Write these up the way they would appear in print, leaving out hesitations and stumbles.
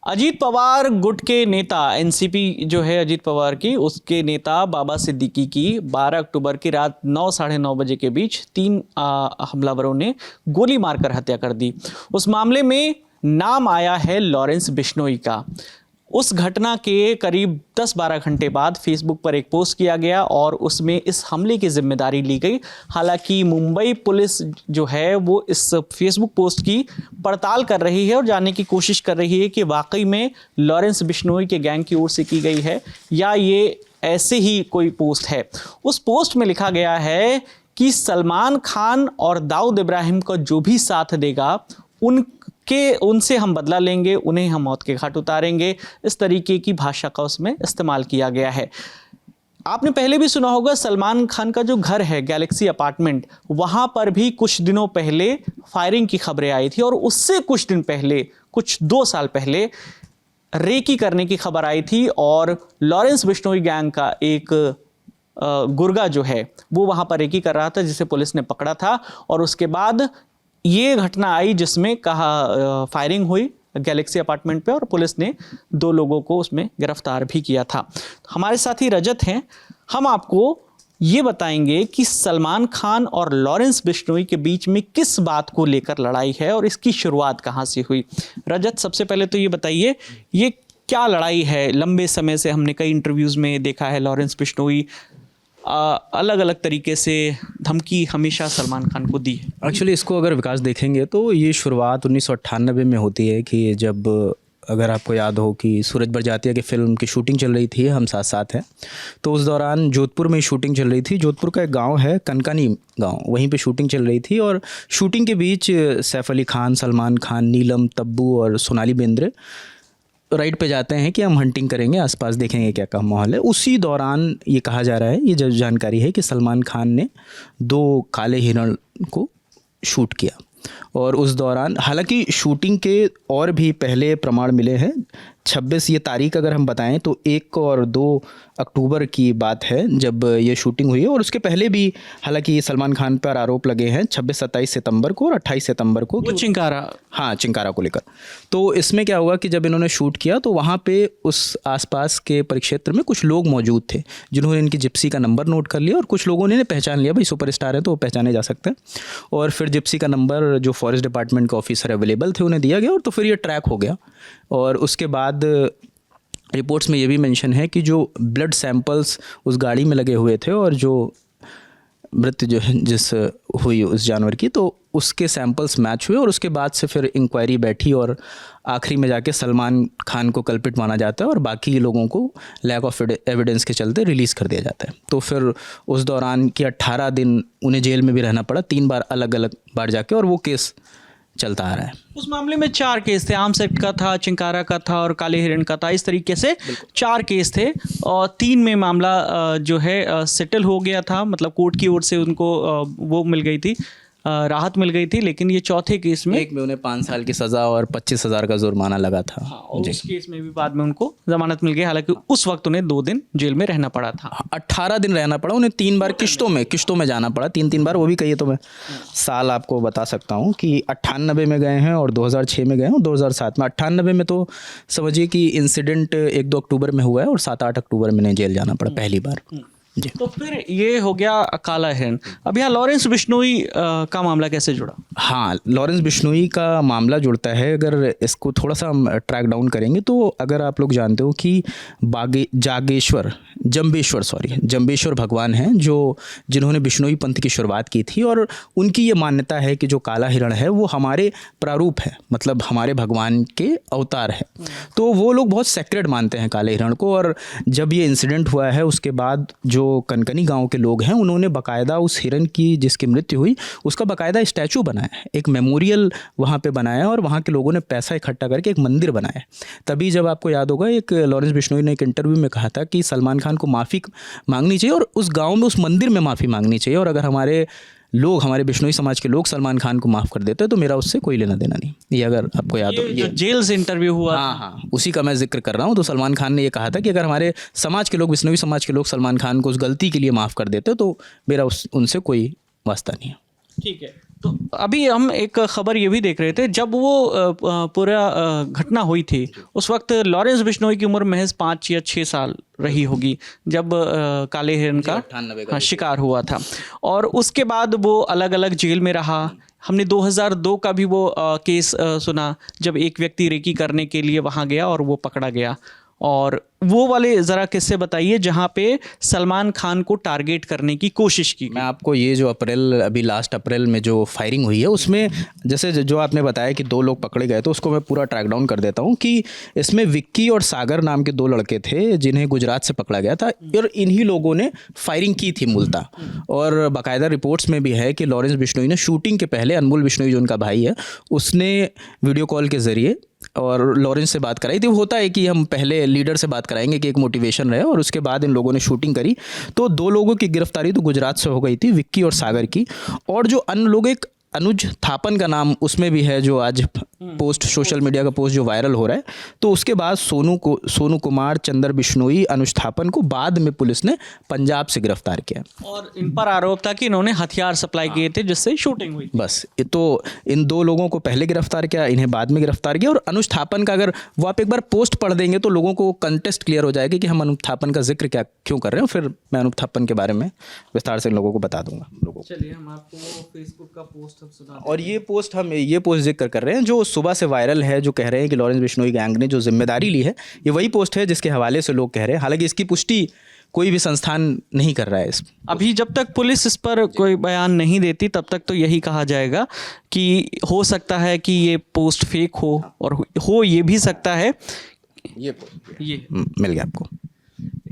अजीत पवार गुट के नेता एनसीपी जो है अजीत पवार की, उसके नेता बाबा सिद्दीकी की 12 अक्टूबर की रात 9 साढ़े 9 बजे के बीच 3 हमलावरों ने गोली मारकर हत्या कर दी। उस मामले में नाम आया है लॉरेंस बिश्नोई का। उस घटना के करीब 10-12 घंटे बाद फेसबुक पर एक पोस्ट किया गया और उसमें इस हमले की जिम्मेदारी ली गई। हालांकि मुंबई पुलिस जो है वो इस फेसबुक पोस्ट की पड़ताल कर रही है और जानने की कोशिश कर रही है कि वाकई में लॉरेंस बिश्नोई के गैंग की ओर से की गई है या ये ऐसे ही कोई पोस्ट है। उस पोस्ट में लिखा गया है कि सलमान खान और दाऊद इब्राहिम का जो भी साथ देगा उनसे हम बदला लेंगे, उन्हें हम मौत के घाट उतारेंगे। इस तरीके की भाषा का उसमें इस्तेमाल किया गया है। आपने पहले भी सुना होगा सलमान खान का जो घर है गैलेक्सी अपार्टमेंट, वहां पर भी कुछ दिनों पहले फायरिंग की खबरें आई थी और उससे कुछ दिन पहले, कुछ 2 साल पहले रेकी करने की खबर आई थी और लॉरेंस बिश्नोई गैंग का एक गुर्गा जो है वो वहां पर रेकी कर रहा था, जिसे पुलिस ने पकड़ा था। और उसके बाद ये घटना आई जिसमें कहा फायरिंग हुई गैलेक्सी अपार्टमेंट पे और पुलिस ने 2 लोगों को उसमें गिरफ्तार भी किया था। हमारे साथी रजत हैं, हम आपको ये बताएंगे कि सलमान खान और लॉरेंस बिश्नोई के बीच में किस बात को लेकर लड़ाई है और इसकी शुरुआत कहाँ से हुई। रजत, सबसे पहले तो ये बताइए, ये क्या लड़ाई है? लंबे समय से हमने कई इंटरव्यूज़ में देखा है लॉरेंस बिश्नोई अलग अलग तरीके से धमकी हमेशा सलमान खान को दी है। एक्चुअली इसको अगर विकास देखेंगे तो ये शुरुआत 1998 में होती है कि जब, अगर आपको याद हो कि सूरज बड़जात्या की फ़िल्म की शूटिंग चल रही थी हम साथ साथ हैं, तो उस दौरान जोधपुर में शूटिंग चल रही थी। जोधपुर का एक गांव है कनकानी गांव, वहीं पे शूटिंग चल रही थी और शूटिंग के बीच सैफ अली खान, सलमान खान, नीलम, तब्बू और सोनाली बेंद्रे राइड पे जाते हैं कि हम हंटिंग करेंगे, आसपास देखेंगे क्या का माहौल है। उसी दौरान ये कहा जा रहा है, ये जो जानकारी है कि सलमान खान ने 2 काले हिरण को शूट किया और उस दौरान, हालांकि शूटिंग के और भी पहले प्रमाण मिले हैं। 26 ये तारीख अगर हम बताएं तो 1 और 2 अक्टूबर की बात है जब ये शूटिंग हुई है और उसके पहले भी हालांकि सलमान खान पर आरोप लगे हैं 26-27 सितंबर को और 28 सितंबर को, चिंकारा, हाँ चिंकारा को लेकर। तो इसमें क्या हुआ कि जब इन्होंने शूट किया तो वहाँ पे उस आसपास के परिक्षेत्र में कुछ लोग मौजूद थे जिन्होंने इनकी जिप्सी का नंबर नोट कर लिया और कुछ लोगों ने पहचान लिया, भाई सुपरस्टार है तो वो पहचाने जा सकते हैं। और फिर जिप्सी का नंबर जो फॉरेस्ट डिपार्टमेंट के ऑफिसर अवेलेबल थे उन्हें दिया गया और तो फिर ये ट्रैक हो गया। और उसके बाद रिपोर्ट्स में ये भी मेंशन है कि जो ब्लड सैंपल्स उस गाड़ी में लगे हुए थे और जो मृत्यु जो जिस हुई उस जानवर की, तो उसके सैंपल्स मैच हुए और उसके बाद से फिर इंक्वायरी बैठी और आखिरी में जाके सलमान खान को कल्पिट माना जाता है और बाकी लोगों को लैक ऑफ एविडेंस के चलते रिलीज़ कर दिया जाता है। तो फिर उस दौरान की 18 दिन उन्हें जेल में भी रहना पड़ा, 3 बार अलग अलग बार जाके, और वो केस चलता आ रहा है। उस मामले में 4 केस थे, आर्म्स एक्ट का था, चिंकारा का था और काले हिरण का था। इस तरीके से 4 केस थे और 3 में मामला जो है सेटल हो गया था, मतलब कोर्ट की ओर से उनको वो मिल गई थी, राहत मिल गई थी। लेकिन ये चौथे केस में, एक में उन्हें 5 साल की सज़ा और 25,000 का जुर्माना लगा था। हाँ, और उस केस में भी बाद में उनको जमानत मिल गई, हालांकि उस वक्त उन्हें 2 दिन जेल में रहना पड़ा था। 18 दिन रहना पड़ा उन्हें, 3 बार किश्तों में जाना पड़ा, 3-3 बार। वो भी कहिए तो मैं साल आपको बता सकता हूँ कि 98 में गए हैं और 2006 में गए हैं और 2007 में। 98 में तो समझिए कि इंसिडेंट 1-2 अक्टूबर में हुआ है और 7-8 अक्टूबर में इन्हें जेल जाना पड़ा पहली बार जी। तो फिर ये हो गया काला हिरण। अब यहाँ लॉरेंस बिश्नोई का मामला कैसे जुड़ा? हाँ, लॉरेंस बिश्नोई का मामला जुड़ता है। अगर इसको थोड़ा सा हम ट्रैक डाउन करेंगे तो अगर आप लोग जानते हो कि जम्बेश्वर भगवान हैं जिन्होंने बिश्नोई पंथ की शुरुआत की थी और उनकी ये मान्यता है कि जो काला हिरण है वो हमारे प्रारूप है, मतलब हमारे भगवान के अवतार है। तो वो लोग बहुत सेक्रेड मानते हैं काले हिरण को। और जब ये इंसिडेंट हुआ है उसके बाद जो कनकनी गांव के लोग हैं उन्होंने बाकायदा उस हिरण की जिसकी मृत्यु हुई उसका बाकायदा स्टैचू बनाया है, एक मेमोरियल वहाँ पे बनाया और वहाँ के लोगों ने पैसा इकट्ठा करके एक मंदिर बनाया। तभी जब आपको याद होगा एक लॉरेंस बिश्नोई ने एक इंटरव्यू में कहा था कि सलमान खान को माफ़ी मांगनी चाहिए और उस गाँव में उस मंदिर में माफ़ी मांगनी चाहिए, और अगर हमारे बिश्नोई समाज के लोग सलमान खान को माफ़ कर देते तो मेरा उससे कोई लेना देना नहीं। ये अगर आपको याद हो, ये जेल से इंटरव्यू हुआ, हाँ, उसी का मैं जिक्र कर रहा हूँ। तो सलमान खान ने ये कहा था कि अगर हमारे समाज के लोग, बिश्नोई समाज के लोग सलमान खान को उस गलती के लिए माफ़ कर देते तो मेरा उनसे कोई वास्ता नहीं है। ठीक है, तो अभी हम एक खबर ये भी देख रहे थे, जब वो पूरा घटना हुई थी उस वक्त लॉरेंस बिश्नोई की उम्र महज 5 या 6 साल रही होगी जब काले हिरण का 98 शिकार हुआ था। और उसके बाद वो अलग अलग जेल में रहा। हमने 2002 का भी वो केस सुना, जब एक व्यक्ति रेकी करने के लिए वहाँ गया और वो पकड़ा गया। और वो वाले ज़रा किस्से बताइए जहाँ पे सलमान खान को टारगेट करने की कोशिश की। मैं आपको ये जो अभी लास्ट अप्रैल में जो फायरिंग हुई है उसमें जैसे जो आपने बताया कि 2 लोग पकड़े गए, तो उसको मैं पूरा ट्रैक डाउन कर देता हूँ कि इसमें विक्की और सागर नाम के 2 लड़के थे जिन्हें गुजरात से पकड़ा गया था, और इन्हीं लोगों ने फायरिंग की थी मूलतः। और बाकायदा रिपोर्ट्स में भी है कि लॉरेंस बिश्नोई ने शूटिंग के पहले अनमोल बिश्नोई जो उनका भाई है उसने वीडियो कॉल के ज़रिए और लॉरेंस से बात कराई थी। वो होता है कि हम पहले लीडर से बात कराएंगे कि एक मोटिवेशन रहे, और उसके बाद इन लोगों ने शूटिंग करी। तो 2 लोगों की गिरफ्तारी तो गुजरात से हो गई थी, विक्की और सागर की। और जो अन्य लोग, एक अनुज थापन का नाम उसमें भी है जो आज पोस्ट सोशल मीडिया का पोस्ट जो वायरल हो रहा है। तो उसके बाद सोनू कुमार, चंदर बिश्नोई, अनुज थापन को बाद में पुलिस ने पंजाब से गिरफ्तार किया और इन पर आरोप था कि इन्होंने हथियार सप्लाई किए थे जिससे शूटिंग हुई। बस तो इन 2 लोगों को पहले गिरफ्तार किया, इन्हें बाद में गिरफ्तार किया। और अनुज थापन का अगर वो आप एक बार पोस्ट पढ़ देंगे तो लोगों को कंटेस्ट क्लियर हो जाएगा कि हम अनुज थापन का जिक्र क्यों कर रहे हैं। फिर मैं अनुज थापन के बारे में विस्तार से लोगों को बता दूंगा। चलिए हम आपको फेसबुक का पोस्ट हम सुना और ये पोस्ट जिक्र कर रहे हैं जो सुबह से वायरल है, जो कह रहे हैं कि लॉरेंस बिश्नोई गैंग ने जो जिम्मेदारी ली है, ये वही पोस्ट है जिसके हवाले से लोग कह रहे हैं। हालांकि इसकी पुष्टि कोई भी संस्थान नहीं कर रहा है। अभी जब तक पुलिस इस पर कोई बयान नहीं देती तब तक तो यही कहा जाएगा कि हो सकता है कि ये पोस्ट फेक हो, और हो ये भी सकता है ये मिल गया आपको।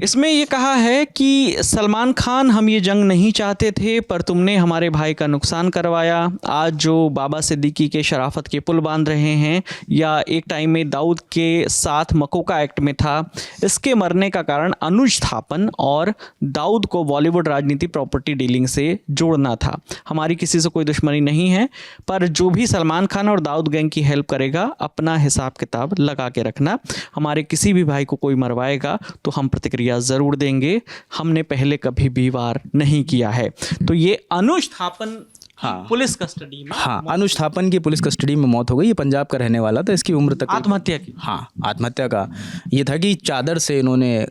इसमें ये कहा है कि सलमान खान, हम ये जंग नहीं चाहते थे पर तुमने हमारे भाई का नुकसान करवाया। आज जो बाबा सिद्दीकी के शराफत के पुल बांध रहे हैं, या एक टाइम में दाऊद के साथ मकोका एक्ट में था, इसके मरने का कारण अनुज थापन और दाऊद को बॉलीवुड राजनीति प्रॉपर्टी डीलिंग से जोड़ना था। हमारी किसी से कोई दुश्मनी नहीं है, पर जो भी सलमान खान और दाऊद गैंग की हेल्प करेगा अपना हिसाब किताब लगा के रखना। हमारे किसी भी भाई को कोई मरवाएगा तो हम प्रतिक्रिया जरूर देंगे। हमने पहले कभी भी वार नहीं किया है। तो ये अनुज थापन पुलिस कस्टडी में, अनुज थापन की पुलिस कस्टडी में मौत हो गई। ये पंजाब का रहने वाला था। इसकी उम्र तक आत्महत्या की, आत्महत्या का ये था कि चादर से इन्होंने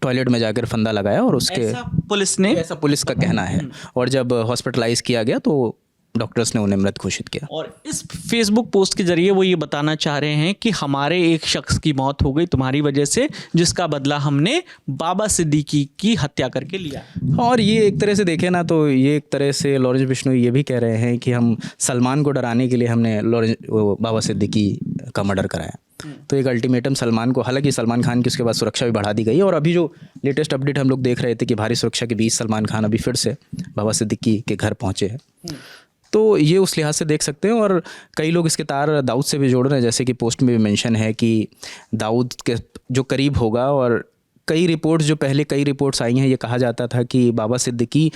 टॉयलेट में जाकर फंदा लगाया, और उसके ऐसा पुलिस का कहना है। और जब हॉस्पिटलाइज किया गया तो डॉक्टर्स ने उन्हें मृत घोषित किया। और इस फेसबुक पोस्ट के जरिए वो ये बताना चाह रहे हैं कि हमारे एक शख्स की मौत हो गई तुम्हारी वजह से, जिसका बदला हमने बाबा सिद्दीकी की हत्या करके लिया। और ये एक तरह से देखें ना तो ये एक तरह से लॉरेंस बिश्नोई ये भी कह रहे हैं कि हम सलमान को डराने के लिए हमने बाबा सिद्दीकी का मर्डर कराया। तो एक अल्टीमेटम सलमान को, हालांकि सलमान खान की उसके बाद सुरक्षा भी बढ़ा दी गई। और अभी जो लेटेस्ट अपडेट हम लोग देख रहे थे कि भारी सुरक्षा के बीच सलमान खान अभी फिर से बाबा सिद्दीकी के घर पहुँचे हैं। तो ये उस लिहाज से देख सकते हैं। और कई लोग इसके तार दाऊद से भी जोड़ रहे हैं, जैसे कि पोस्ट में भी मेंशन है कि दाऊद के जो करीब होगा। और कई रिपोर्ट्स आई हैं, ये कहा जाता था कि बाबा सिद्दीकी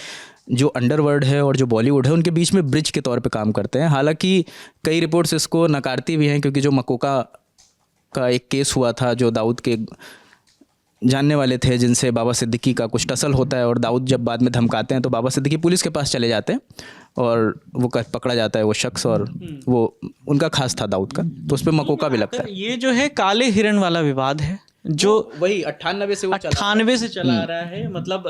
जो अंडरवर्ल्ड है और जो बॉलीवुड है उनके बीच में ब्रिज के तौर पे काम करते हैं। हालांकि कई रिपोर्ट्स इसको नकारती भी हैं, क्योंकि जो मकोका का एक केस हुआ था, जो दाऊद के जानने वाले थे जिनसे बाबा सिद्दीकी का कुछ टसल होता है, और दाऊद जब बाद में धमकाते हैं तो बाबा सिद्दीकी पुलिस के पास चले जाते हैं और वो पकड़ा जाता है वो शख्स, और वो उनका खास था दाऊद का, तो उस पर मकोका भी लगता है। ये जो है काले हिरण वाला विवाद है जो वही 98 से चला आ रहा है। मतलब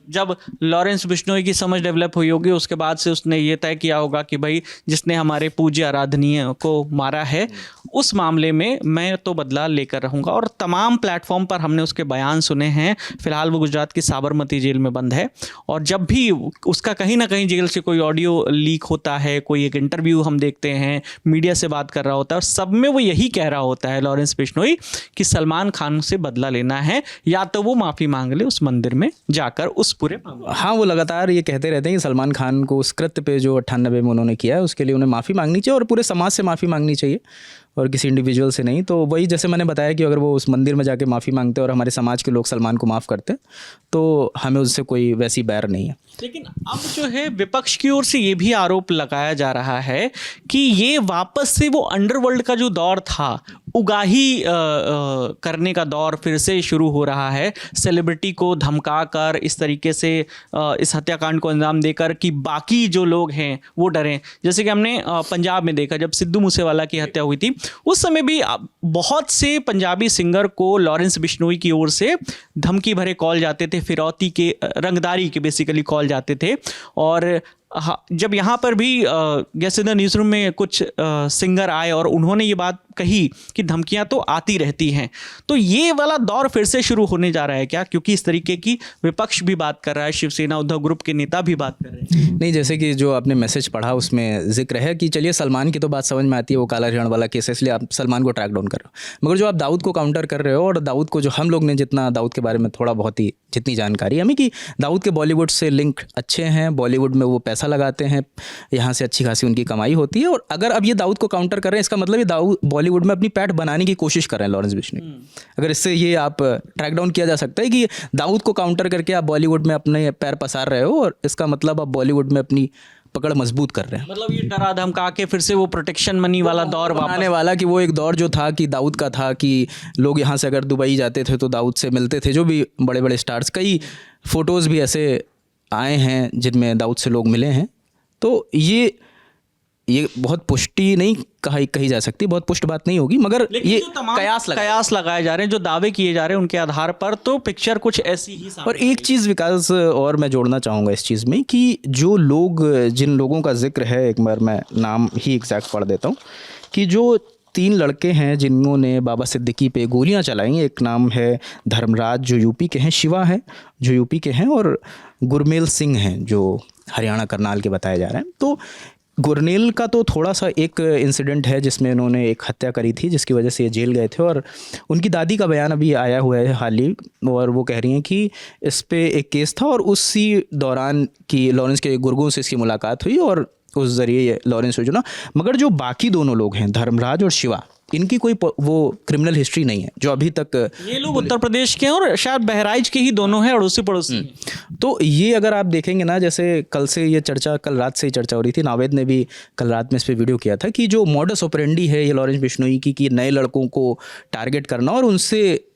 जब लॉरेंस बिश्नोई की समझ डेवलप हुई होगी उसके बाद से उसने ये तय किया होगा कि भाई जिसने हमारे पूज्य आराधनीय को मारा है उस मामले में मैं तो बदला लेकर रहूँगा। और तमाम प्लेटफॉर्म पर हमने उसके बयान सुने हैं। फिलहाल वो गुजरात की साबरमती जेल में बंद है, और जब भी उसका कहीं ना कहीं जेल से कोई ऑडियो लीक होता है, कोई एक इंटरव्यू हम देखते हैं, मीडिया से बात कर रहा होता है, और सब में वो यही कह रहा होता है लॉरेंस बिश्नोई कि सलमान खान से बदला लेना है, या तो वो माफ़ी मांग ले उस मंदिर में जाकर उस पूरे मामले। हाँ, वो लगातार ये कहते रहते हैं कि सलमान खान को उस कृत्य पे जो 98 में उन्होंने किया है उसके लिए उन्हें माफ़ी मांगनी चाहिए, और पूरे समाज से माफ़ी मांगनी चाहिए और किसी इंडिविजुअल से नहीं। तो वही जैसे मैंने बताया कि अगर वो उस मंदिर में जाके माफ़ी मांगते और हमारे समाज के लोग सलमान को माफ़ करते तो हमें उससे कोई वैसी बैर नहीं है। लेकिन अब जो है विपक्ष की ओर से ये भी आरोप लगाया जा रहा है कि ये वापस से वो अंडरवर्ल्ड का जो दौर था उगाही करने का दौर फिर से शुरू हो रहा है, सेलिब्रिटी को धमका कर इस तरीके से इस हत्याकांड को अंजाम देकर कि बाकी जो लोग हैं वो डरें। जैसे कि हमने पंजाब में देखा, जब सिद्धू मूसेवाला की हत्या हुई थी, उस समय भी बहुत से पंजाबी सिंगर को लॉरेंस बिश्नोई की ओर से धमकी भरे कॉल जाते थे, फिरौती के, रंगदारी के बेसिकली कॉल जाते थे। और जब यहाँ पर भी guest in the news room में कुछ सिंगर आए और उन्होंने ये बात कही कि धमकियाँ तो आती रहती हैं, तो ये वाला दौर फिर से शुरू होने जा रहा है क्या? क्योंकि इस तरीके की विपक्ष भी बात कर रहा है, शिवसेना उद्धव ग्रुप के नेता भी बात कर रहे हैं। नहीं, जैसे कि जो आपने मैसेज पढ़ा उसमें जिक्र है कि चलिए सलमान की तो बात समझ में आती है, वो काला हिरण वाला केस है, इसलिए आप सलमान को ट्रैक डाउन कर रहे हो। मगर जो आप दाऊद को काउंटर कर रहे हो, और दाऊद को जो हम लोग ने जितना दाऊद के बारे में थोड़ा बहुत ही जितनी जानकारी हमें कि दाऊद के बॉलीवुड से लिंक अच्छे हैं, बॉलीवुड में वो पैसा लगाते हैं, यहाँ से अच्छी खासी उनकी कमाई होती है। और अगर अब ये दाऊद को काउंटर कर रहे हैं, इसका मतलब ये दाऊद बॉलीवुड में अपनी पैठ बनाने की कोशिश कर रहे हैं लॉरेंस बिश्नोई। अगर इससे ये आप ट्रैक डाउन किया जा सकता है कि दाऊद को काउंटर करके आप बॉलीवुड में अपने पैर पसार रहे हो, और इसका मतलब आप बॉलीवुड में अपनी पकड़ मजबूत कर रहे हैं। मतलब ये डरा धमका के फिर से वो प्रोटेक्शन मनी वाला दौर आने वाला, कि वो एक दौर जो था कि दाऊद का था कि लोग यहाँ से अगर दुबई जाते थे तो दाऊद से मिलते थे, जो भी बड़े बड़े स्टार्स, कई फोटोज़ भी ऐसे आए हैं जिनमें दाऊद से लोग मिले हैं। तो ये बहुत पुष्टि नहीं कही जा सकती, बहुत पुष्ट बात नहीं होगी, मगर ये कयास लगाए जा रहे हैं, जो दावे किए जा रहे हैं उनके आधार पर, तो पिक्चर कुछ ऐसी ही। और एक चीज़ विकास और मैं जोड़ना चाहूँगा इस चीज़ में कि जो लोग, जिन लोगों का जिक्र है, एक बार मैं नाम ही एग्जैक्ट पढ़ देता हूँ कि जो 3 लड़के हैं जिन्होंने बाबा सिद्दीकी पे गोलियां चलाई। एक नाम है धर्मराज जो यूपी के हैं, शिवा है जो यूपी के हैं, और गुरमेल सिंह हैं जो हरियाणा करनाल के बताए जा रहे हैं। तो गुरनेल का तो थोड़ा सा एक इंसिडेंट है जिसमें उन्होंने एक हत्या करी थी, जिसकी वजह से ये जेल गए थे, और उनकी दादी का बयान अभी आया हुआ है हाल ही, और वो कह रही हैं कि इस पे एक केस था और उसी दौरान की लॉरेंस के गुर्गों से इसकी मुलाकात हुई और उस ज़रिए लॉरेंस हो चुना। मगर जो बाकी दोनों लोग हैं, धर्मराज और शिवा, इनकी कोई वो क्रिमिनल हिस्ट्री नहीं है जो अभी तक। ये लोग उत्तर प्रदेश के हैं और शायद बहराइच के ही दोनों हैं, अड़ोसी पड़ोसी। तो ये अगर आप देखेंगे ना, जैसे कल से ये चर्चा, कल रात से ही चर्चा हो रही थी, नावेद ने भी कल रात में इस पर वीडियो किया था कि जो मॉडस ऑपरेंडी है ये लॉरेंस बिश्नोई की, कि नए लड़कों को टारगेट करना और उनसे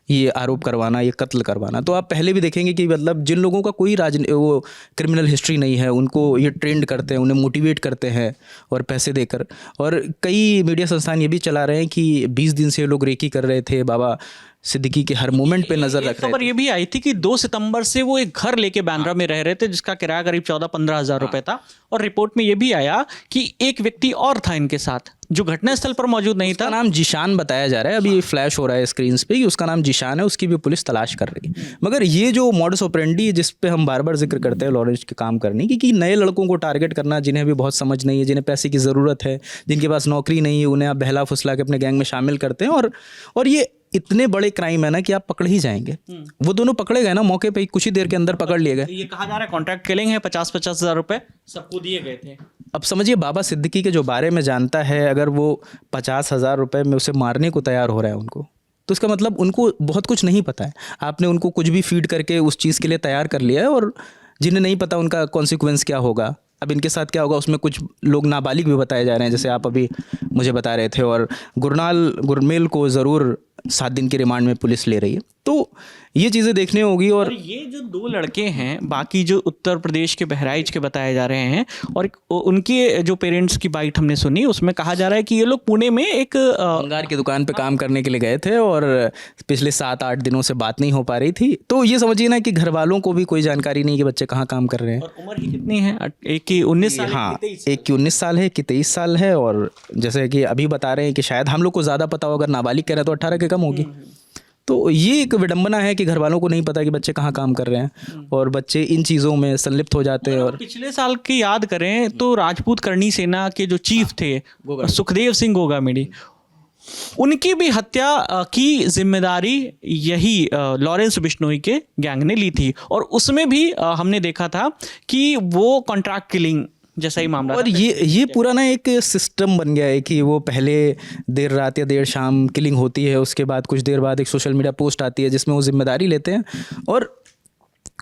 ये आरोप करवाना, ये कत्ल करवाना। तो आप पहले भी देखेंगे कि मतलब जिन लोगों का कोई वो क्रिमिनल हिस्ट्री नहीं है, उनको ये ट्रेंड करते हैं, उन्हें मोटिवेट करते हैं और पैसे देकर। और कई मीडिया संस्थान ये भी चला रहे हैं कि 20 दिन से ये लोग रेकी कर रहे थे, बाबा सिद्दीकी के हर मूवमेंट पे नजर रख रहे थे। खबर ये भी आई थी कि 2 सितंबर से वो एक घर लेके बांद्रा में रह रहे थे, जिसका किराया करीब 14-15 हज़ार रुपए था। और रिपोर्ट में ये भी आया कि एक व्यक्ति और था इनके साथ जो घटनास्थल पर मौजूद नहीं था। नाम जिशान बताया जा रहा है, अभी फ्लैश हो रहा है स्क्रीन पे कि उसका नाम जिशान है, उसकी भी पुलिस तलाश कर रही है। मगर ये जो मॉडस ऑपरेंडी जिस पे हम बार बार जिक्र करते हैं लॉरेंस के काम करने की, कि नए लड़कों को टारगेट करना, जिन्हें भी बहुत समझ नहीं है, जिन्हें पैसे की ज़रूरत है, जिनके पास नौकरी नहीं है, उन्हें आप बहला फुसला के अपने गैंग में शामिल करते हैं। और ये इतने बड़े क्राइम है ना कि आप पकड़ ही जाएंगे। वो दोनों पकड़े गए ना मौके पे, कुछ ही देर के अंदर पकड़ लिए गए। ये कहा जा रहा है कॉन्ट्रैक्ट किलिंग है, 50-50 हज़ार रुपए सबको दिए गए थे। अब समझिए, बाबा सिद्दीकी के जो बारे में जानता है, अगर वो 50,000 रुपए में उसे मारने को तैयार हो रहा है उनको, तो इसका मतलब उनको बहुत कुछ नहीं पता है। आपने उनको कुछ भी फीड करके उस चीज़ के लिए तैयार कर लिया है, और जिन्हें नहीं पता उनका कॉन्सिक्वेंस क्या होगा, अब इनके साथ क्या होगा। उसमें कुछ लोग नाबालिग भी बताए जा रहे हैं, जैसे आप अभी मुझे बता रहे थे। और गुरमेल को ज़रूर 7 दिन की रिमांड में पुलिस ले रही है। तो ये चीज़ें देखने होगी। और ये जो 2 लड़के हैं, बाकी जो उत्तर प्रदेश के बहराइच के बताए जा रहे हैं, और उनके जो पेरेंट्स की बाइट हमने सुनी, उसमें कहा जा रहा है कि ये लोग पुणे में एक भंगार की दुकान पे काम करने के लिए गए थे और पिछले 7-8 दिनों से बात नहीं हो पा रही थी। तो ये समझिए ना कि घर वालों को भी कोई जानकारी नहीं कि बच्चे कहाँ काम कर रहे हैं। और उम्र ही कितनी है? एक की 19 साल, हाँ, एक की 19 साल है, एक की 23 साल है। और जैसे कि अभी बता रहे हैं कि शायद हम लोग को ज़्यादा पता हो, अगर नाबालिग कह रहे हैं तो 18 के कम होगी। तो ये एक विडंबना है कि घर वालों को नहीं पता कि बच्चे कहाँ काम कर रहे हैं, और बच्चे इन चीज़ों में संलिप्त हो जाते हैं। और पिछले साल की याद करें तो राजपूत करणी सेना के जो चीफ थे सुखदेव सिंह गोगामेडी, उनकी भी हत्या की जिम्मेदारी यही लॉरेंस बिश्नोई के गैंग ने ली थी। और उसमें भी हमने देखा था कि वो कॉन्ट्रैक्ट किलिंग जैसा ही मामला। और ये पूरा ना एक सिस्टम बन गया है कि वो पहले देर रात या देर शाम किलिंग होती है, उसके बाद कुछ देर बाद एक सोशल मीडिया पोस्ट आती है जिसमें वो जिम्मेदारी लेते हैं, और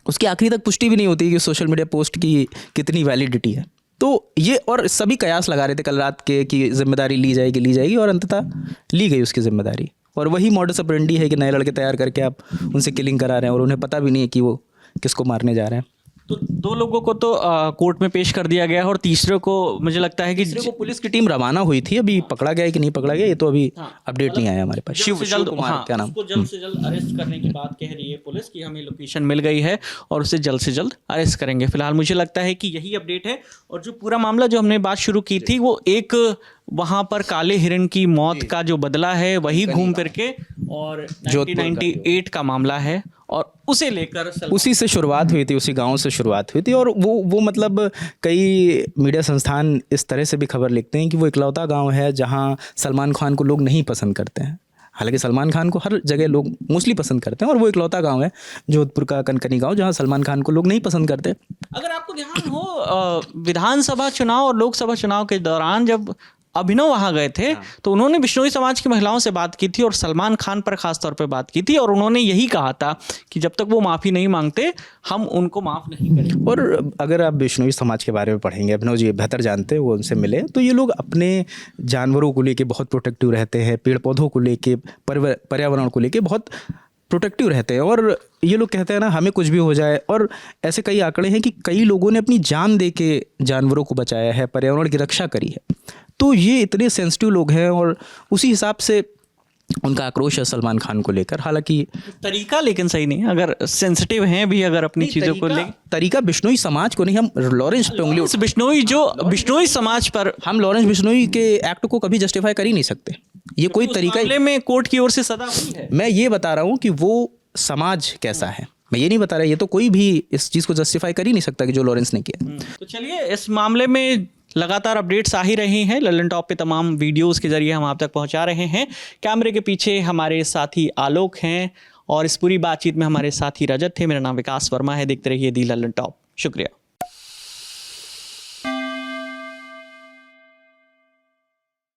उसकी आखिरी तक पुष्टि भी नहीं होती कि सोशल मीडिया पोस्ट की कितनी वैलिडिटी है। तो ये और सभी कयास लगा रहे थे कल रात के कि जिम्मेदारी ली जाएगी और अंततः ली गई उसकी जिम्मेदारी। और वही मॉडस ऑपरेंडी है कि नए लड़के तैयार करके आप उनसे किलिंग करा रहे हैं और उन्हें पता भी नहीं है कि वो किसको मारने जा रहे हैं। तो 2 लोगों को तो कोर्ट में पेश कर दिया गया है और तीसरे को मुझे लगता है कि तीसरे को पुलिस की टीम रवाना हुई थी, अभी पकड़ा गया है कि नहीं पकड़ा गया ये तो अभी अपडेट नहीं आया हमारे पास। शिव कुमार क्या नाम, उसको जल्द से जल्द अरेस्ट करने की बात कह रही है पुलिस कि हमें लोकेशन मिल गई है और उसे जल्द से जल्द अरेस्ट करेंगे। फिलहाल मुझे लगता है कि यही अपडेट है। और जो पूरा मामला जो हमने बात शुरू की थी वो एक वहाँ पर काले हिरण की मौत का जो बदला है वही घूम फिर के और 1998 का मामला है और उसे लेकर उसी से शुरुआत हुई थी, उसी गांव से शुरुआत हुई थी। और वो मतलब कई मीडिया संस्थान इस तरह से भी खबर लिखते हैं कि वो इकलौता गांव है जहां सलमान खान को लोग नहीं पसंद करते हैं। हालांकि सलमान खान को हर जगह लोग मोस्टली पसंद करते हैं और वो इकलौता गांव है जोधपुर का कनकनी गांव जहां सलमान खान को लोग नहीं पसंद करते। अगर आपको ध्यान हो विधानसभा चुनाव और लोकसभा चुनाव के दौरान जब अभिनव वहां गए थे तो उन्होंने बिश्नोई समाज की महिलाओं से बात की थी और सलमान खान पर खास तौर पे बात की थी और उन्होंने यही कहा था कि जब तक वो माफ़ी नहीं मांगते हम उनको माफ़ नहीं करेंगे। और अगर आप बिश्नोई समाज के बारे में पढ़ेंगे, अभिनव जी बेहतर जानते हैं, वो उनसे मिले तो ये लोग अपने जानवरों को लेके बहुत प्रोटेक्टिव रहते हैं, पेड़ पौधों को लेके, पर्यावरण को लेके बहुत प्रोटेक्टिव रहते हैं। और ये लोग कहते हैं ना हमें कुछ भी हो जाए, और ऐसे कई आंकड़े हैं कि कई लोगों ने अपनी जान दे के जानवरों को बचाया है, पर्यावरण की रक्षा करी है। तो ये इतने सेंसिटिव लोग हैं और उसी हिसाब से उनका आक्रोश है सलमान खान को लेकर। हालांकि तरीका लेकिन सही नहीं, अगर सेंसिटिव हैं भी अगर अपनी चीज़ों को लेकर, तरीका बिश्नोई समाज को नहीं, हम लॉरेंस पे उंगली बिश्नोई जो बिश्नोई समाज पर हम लॉरेंस बिश्नोई के एक्ट को कभी जस्टिफाई कर ही नहीं सकते। ये कोई तरीका मामले में कोर्ट की ओर से सजा हुई है। मैं ये बता रहा हूँ कि वो समाज कैसा है, मैं ये नहीं बता रहा। ये तो कोई भी इस चीज़ को जस्टिफाई कर ही नहीं सकता कि जो लॉरेंस ने किया। तो चलिए, इस मामले में लगातार अपडेट्स आ ही रही हैं। लल्लन टॉप पे तमाम वीडियोस के जरिए हम आप तक पहुंचा रहे हैं। कैमरे के पीछे हमारे साथी आलोक हैं और इस पूरी बातचीत में हमारे साथी रजत थे। मेरा नाम विकास वर्मा है। देखते रहिए दी लल्लन टॉप। शुक्रिया।